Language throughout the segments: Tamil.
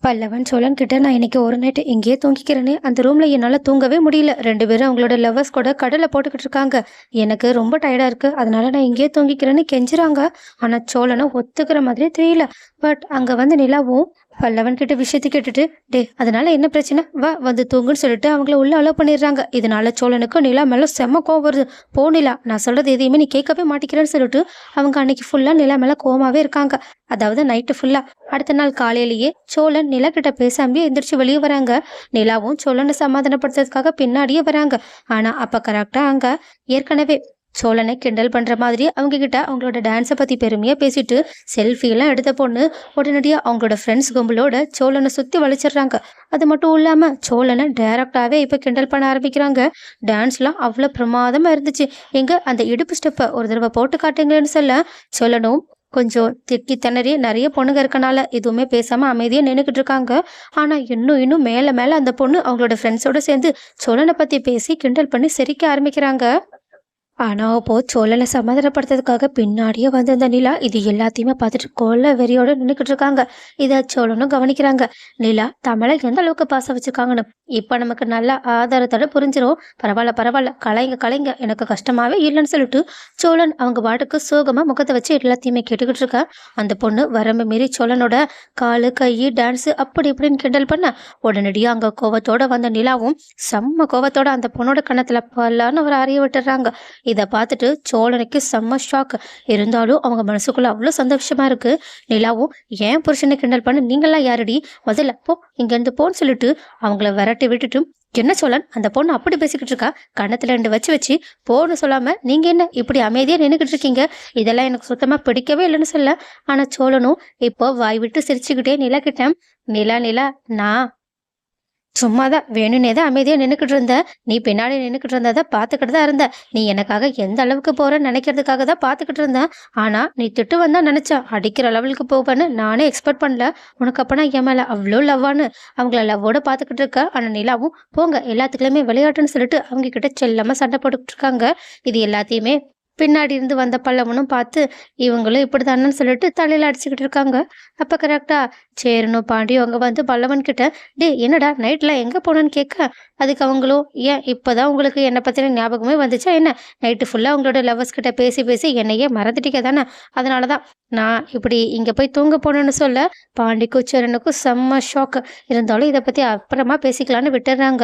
பல்லவன் சோழன் கிட்ட நான் இன்னைக்கு ஒரு நைட்டு இங்கேயே தூங்கிக்கிறேன்னு அந்த ரூம்ல என்னால் தூங்கவே முடியல. ரெண்டு பேரும் அவங்களோட லவ்வர்ஸ் கூட கடலை போட்டுக்கிட்டு இருக்காங்க. எனக்கு ரொம்ப டயர்டா இருக்கு, அதனால நான் இங்கேயே தூங்கிக்கிறேன்னு கெஞ்சுறாங்க. ஆனா சோழனை ஒத்துக்கிற மாதிரி தெரியல. பட் அங்க வந்து நிலாவும் பல்லவன் கிட்ட விஷயத்தை கேட்டுட்டு, டே அதனால என்ன பிரச்சனை, வா வந்து தூங்குன்னு சொல்லிட்டு அவங்கள உள்ள அலோவ் பண்ணிடுறாங்க. இதனால சோழனுக்கு நிலா மேல செம்ம கோவம் வருது. போ நிலா, நான் சொல்றது எதையுமே நீ கேட்கவே மாட்டேங்கிறேன்னு சொல்லிட்டு அவங்க அன்னைக்கு ஃபுல்லா நிலா மேல கோவமாவே இருக்காங்க. அதாவது நைட்டு ஃபுல்லா. அடுத்த நாள் காலையிலேயே சோழன் நிலா கிட்ட பேசாமலே எந்திரிச்சு வெளியே வராங்க. நிலாவும் சோழனை சமாதானப்படுத்துறதுக்காக பின்னாடியே வராங்க. ஆனா அப்ப கரெக்டா அங்க ஏற்கனவே சோழனை கிண்டல் பண்ற மாதிரி அவங்க கிட்ட அவங்களோட டான்ஸை பத்தி பெருமையா பேசிட்டு செல்ஃபி எல்லாம் எடுத்த பொண்ணு உடனடியா அவங்களோட ஃப்ரெண்ட்ஸ் கும்பலோட சோழனை சுத்தி வளைச்சிடுறாங்க. அது மட்டும் இல்லாம சோழனை டைரக்டாவே இப்ப கிண்டல் பண்ண ஆரம்பிக்கிறாங்க. டான்ஸ்லாம் அவ்வளவு பிரமாதமா இருந்துச்சு, எங்க அந்த இடுப்பு ஸ்டெப்பை ஒரு தடவை போட்டு காட்டுங்களேன்னு சொல்ல சொல்லணும். கொஞ்சம் திக்கி திணறி நிறைய பொண்ணுங்க இருக்கனால எதுவுமே பேசாம அமைதியா நின்றுக்கிட்டு இருக்காங்க. ஆனா இன்னும் இன்னும் மேல மேல அந்த பொண்ணு அவங்களோட ஃப்ரெண்ட்ஸோட சேர்ந்து சோழனை பத்தி பேசி கிண்டல் பண்ணி சிரிக்க ஆரம்பிக்கிறாங்க. ஆனா அப்போ சோழனை சமாதானப்படுத்துறதுக்காக பின்னாடியே வந்து அந்த நிலா இது எல்லாத்தையுமே பார்த்துட்டு கொல்ல வெறியோட நின்றுக்கிட்டு இருக்காங்க. இதை சோழனும் கவனிக்கிறாங்க. நிலா தமிழை எந்த அளவுக்கு பாசம் வச்சிருக்காங்கன்னு இப்ப நமக்கு நல்ல ஆதாரத்தோட புரிஞ்சிரும். பரவாயில்ல பரவாயில்ல, கலைங்க கலைங்க, எனக்கு கஷ்டமாவே இல்லைன்னு சொல்லிட்டு சோழன் அவங்க பாட்டுக்கு சோகமா முகத்தை வச்சு எல்லாத்தையுமே கேட்டுக்கிட்டு இருக்கா. அந்த பொண்ணு வரம்பு மீறி சோழனோட காலு கை டான்ஸ் அப்படி இப்படின்னு கிண்டல் பண்ண உடனடியாக அங்க கோவத்தோட வந்த நிலாவும் செம்ம கோவத்தோட அந்த பொண்ணோட கணத்துல பல்லான்னு ஒரு அறிய விட்டுறாங்க. இதை பார்த்துட்டு சோழனுக்கு செம்ம ஷாக். இருந்தாலும் அவங்க மனசுக்குள்ள அவ்வளோ சந்தோஷமா இருக்கு. நிலாவும் ஏன் புருஷனை கிண்டல் பண்ண நீங்களாம் யாரடி, முதல்ல போ இங்கேருந்து போன்னு சொல்லிட்டு அவங்கள விரட்டி விட்டுட்டு, என்ன சோழன் அந்த பொண்ணு அப்படி பேசிக்கிட்டு இருக்கா, கன்னத்துல ரெண்டு வச்சு வச்சு போன்னு சொல்லாம நீங்க என்ன இப்படி அமைதியா நின்றுக்கிட்டு இருக்கீங்க, இதெல்லாம் எனக்கு சுத்தமா பிடிக்கவே இல்லைன்னு சொல்ல. ஆனா சோழனும் இப்போ வாய் விட்டு சிரிச்சுக்கிட்டே நிலா கிட்ட, நிலா நிலா நான் சும்மாதான் வேணும்னே தான் அமைதியா நின்றுக்கிட்டு இருந்த, நீ பின்னாடி நின்றுக்கிட்டு இருந்ததை பார்த்துக்கிட்டு தான் இருந்த, நீ எனக்காக எந்த அளவுக்கு போறேன்னு நினைக்கிறதுக்காக தான் பார்த்துக்கிட்டு இருந்தேன். ஆனா நீ திட்டு வந்தா நினைச்சா அடிக்கிற லெவலுக்கு போவேன்னு நானே எக்ஸ்பெக்ட் பண்ணல. உனக்கு அப்பனா என் மேல அவ்வளோ லவ்வான்னு அவங்கள லவ்வோட பார்த்துக்கிட்டு இருக்க. ஆனா நிலாவும் போங்க எல்லாத்துக்குள்ளயுமே விளையாட்டுன்னு சொல்லிட்டு அவங்க கிட்ட செல்லமா சண்டை போட்டுக்கிட்டு இருக்காங்க. இது எல்லாத்தையுமே பின்னாடி இருந்து வந்த பல்லவனும் பார்த்து இவங்களும் இப்படிதானு சொல்லிட்டு தலையில அடிச்சுக்கிட்டு இருக்காங்க. அப்ப கரெக்டா சேரனும் பாண்டியும் அங்க வந்து பல்லவன் கிட்ட, டே என்னடா நைட்ல எங்க போனேன்னு கேட்க, அதுக்கு அவங்களும் ஏன் இப்பதான் உங்களுக்கு என்னை பத்தின ஞாபகமே வந்துச்சா என்ன, நைட்டு ஃபுல்லா உங்களோட லவ்வர்ஸ் கிட்ட பேசி பேசி என்னையே மறந்துட்டீங்க தானே, அதனாலதான் நான் இப்படி இங்க போய் தூங்க போனேன்னு சொல்ல பாண்டிக்கும் சேரனுக்கும் செம்ம ஷாக். இருந்தாலும் இதை பத்தி அப்புறமா பேசிக்கலான்னு விட்டுறாங்க.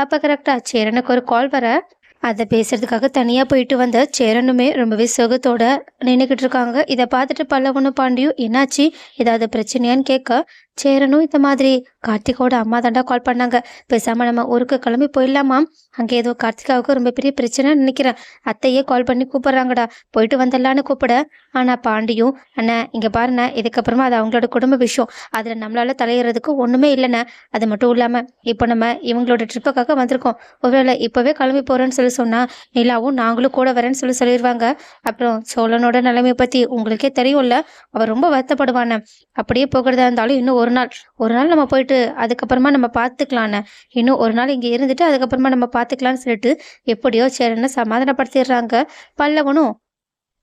அப்ப கரெக்டா சேரனுக்கு ஒரு கால் வர அதை பேசுறதுக்காக தனியா போயிட்டு வந்த சேரனுமே ரொம்பவே சுகத்தோட நின்றுக்கிட்டு இருக்காங்க. இதை பார்த்துட்டு பல்லவனும் பாண்டியும் என்னாச்சு ஏதாவது பிரச்சனையான்னு கேட்க, சேரனும் இந்த மாதிரி கார்த்திகோட அம்மா தாண்டா கால் பண்ணாங்க, பேசாம நம்ம ஊருக்கு கிளம்பி போயிடலாமா, அங்கே ஏதோ கார்த்திகாவுக்கு ரொம்ப பெரிய பிரச்சனைன்னு நினைக்கிறேன், அத்தையே கால் பண்ணி கூப்பிடுறாங்கடா, போயிட்டு வந்துடலான்னு கூப்பிட. ஆனா பாண்டியும், அண்ணா இங்க பாருண்ணே, இதுக்கப்புறமா அது அவங்களோட குடும்ப விஷயம், அதுல நம்மளால தலையிறதுக்கு ஒண்ணுமே இல்லைண்ணே, அது மட்டும் இல்லாம இப்போ நம்ம இவங்களோட ட்ரிப்புக்காக வந்திருக்கோம், ஒருவேளை இப்பவே கிளம்பி போறேன்னு சொன்னா நிலாவும் நாங்களும் கூட வரேன்னு சொல்லிடுவாங்க. அப்புறம் சோழனோட நிலைமையை பத்தி உங்களுக்கே தெரியும்ல, அவர் ரொம்ப வருத்தப்படுவானே, அப்படியே போகிறதா இருந்தாலும் இன்னும் ஒரு நாள் நம்ம போயிட்டு அதுக்கப்புறமா நம்ம பார்த்துக்கலான்னு, இன்னும் ஒரு நாள் இங்கே இருந்துட்டு அதுக்கப்புறமா நம்ம பார்த்துக்கலான்னு சொல்லிட்டு எப்படியோ சேரனை சமாதானப்படுத்திடுறாங்க. பல்லவனும்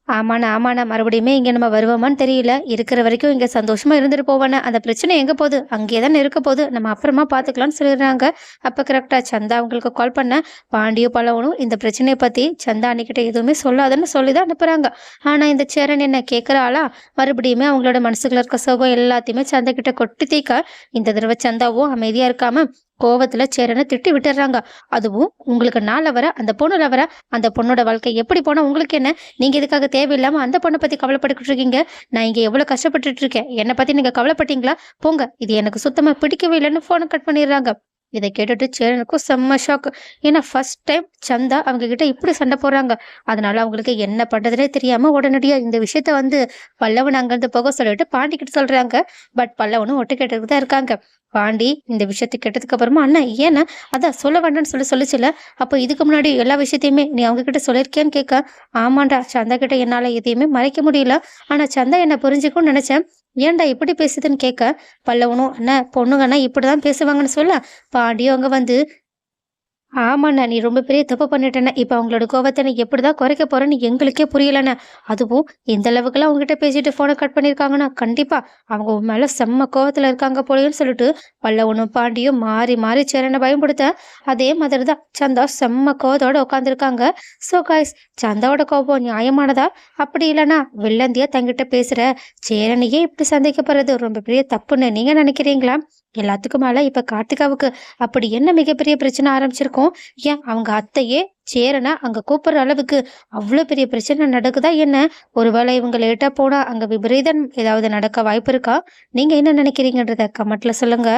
ஆமாண்ணா மறுபடியுமே இங்கே நம்ம வருவோமான்னு தெரியல, இருக்கிற வரைக்கும் இங்கே சந்தோஷமா இருந்துட்டு போவானே, அந்த பிரச்சனை எங்கே போகுது அங்கேயே தானே இருக்க போகுது, நம்ம அப்புறமா பார்த்துக்கலாம்னு சொல்லிடுறாங்க. அப்போ கரெக்டாக சந்தா அவங்களுக்கு கால் பண்ண பாண்டியும் பல்லவனும் இந்த பிரச்சனையை பற்றி சந்தா அன்னிக்கிட்ட எதுவுமே சொல்லாதுன்னு சொல்லி தான் அனுப்புகிறாங்க. ஆனால் இந்த சேரன் என்ன கேட்குறாளா, மறுபடியுமே அவங்களோட மனசுக்குள்ள இருக்க சோகம் எல்லாத்தையுமே சந்தா கிட்ட கொட்டி தீக்க இந்த தடவை சந்தாவும் அமைதியாக இருக்காம கோவத்துல சேரனை திட்டி விட்டுறாங்க. அதுவும் உங்களுக்கு நாள வர அந்த பொண்ணுல வர, அந்த பொண்ணோட வாழ்க்கை எப்படி போனா உங்களுக்கு என்ன, நீங்க இதுக்காக தேவையில்லாம அந்த பொண்ணை பத்தி கவலைப்பட்டுக்கிட்டு இருக்கீங்க, நான் இங்க எவ்வளவு கஷ்டப்பட்டுட்டு இருக்கேன், என்னை பத்தி நீங்க கவலைப்பட்டீங்களா, போங்க, இது எனக்கு சுத்தமா பிடிக்கவே இல்லைன்னு போனை கட் பண்ணிடுறாங்க. இதை கேட்டுட்டு சேரனுக்கும் செம்ம ஷாக். ஏன்னா ஃபர்ஸ்ட் டைம் சந்தா அவங்க கிட்ட இப்படி சண்டை போடுறாங்க. அதனால அவங்களுக்கு என்ன பண்றதுனே தெரியாம உடனடியா இந்த விஷயத்த வந்து பல்லவன் அங்கிருந்து போக சொல்லிட்டு பாண்டி கிட்ட சொல்றாங்க. பட் பல்லவனும் ஒட்டு கேட்டுட்டு தான் இருக்காங்க. பாண்டி இந்த விஷயத்தை கேட்டதுக்கு அப்புறமா, அண்ணா ஏன்னா அதான் சொல்ல வேண்டாம்னு சொல்லிச்சுல, அப்போ இதுக்கு முன்னாடி எல்லா விஷயத்தையுமே நீ அவங்க கிட்ட சொல்லியிருக்கியான்னு கேட்க, ஆமாண்டா சந்தா கிட்ட என்னால எதையுமே மறைக்க முடியல, ஆனா சந்தா என்ன புரிஞ்சுக்கும்னு நினைச்சேன், ஏன்டா இப்படி பேசுதுன்னு கேட்க, பல்லவனும் அண்ணா பொண்ணுங்கன்னா இப்படிதான் பேசுவாங்கன்னு சொல்ல பாண்டியும் அங்க வந்து ஆமாண்ணா, நீ ரொம்ப பெரிய தப்பு பண்ணிட்டேண்ணே. இப்ப அவங்களோட கோவத்த நீ எப்படிதான் குறைக்க போறேன்னு எங்களுக்கே புரியலண்ணே. அதுவும் இந்த அளவுக்குலாம் உன்கிட்ட பேசிட்டு ஃபோன கட் பண்ணியிருக்காங்கன்னா, கண்டிப்பா அவங்க உன் மேல செம்ம கோவத்துல இருக்காங்க போலயேன்னு சொல்லிட்டு, பல்லவனும் பாண்டியும் மாறி மாறி சேரன பயன்படுத்த, அதே மாதிரி தான் சந்தா செம்ம கோவத்தோட உட்காந்துருக்காங்க. ஸோ காய்ஸ், சந்தாவோட கோபம் நியாயமானதா? அப்படி இல்லன்னா வில்லந்தியா தங்கிட்ட பேசுற சேரனையே இப்படி சந்தேகப்படுறது ரொம்ப பெரிய தப்புன்னு நீங்க நினைக்கிறீங்களா? எல்லாத்துக்கும் மேல இப்ப கார்த்திகாவுக்கு அப்படி என்ன மிகப்பெரிய பிரச்சனை ஆரம்பிச்சிருக்கும்? ஏன் அவங்க அத்தையே சேரன அங்க கூப்பிடுற அளவுக்கு அவ்ளோ பெரிய பிரச்சனை நடக்குதா என்ன? ஒருவேளை இவங்க லேட்டா போனா அங்க விபரீதம் ஏதாவது நடக்க வாய்ப்பு இருக்கா? நீங்க என்ன நினைக்கிறீங்கன்றத கமெண்ட்ல சொல்லுங்க.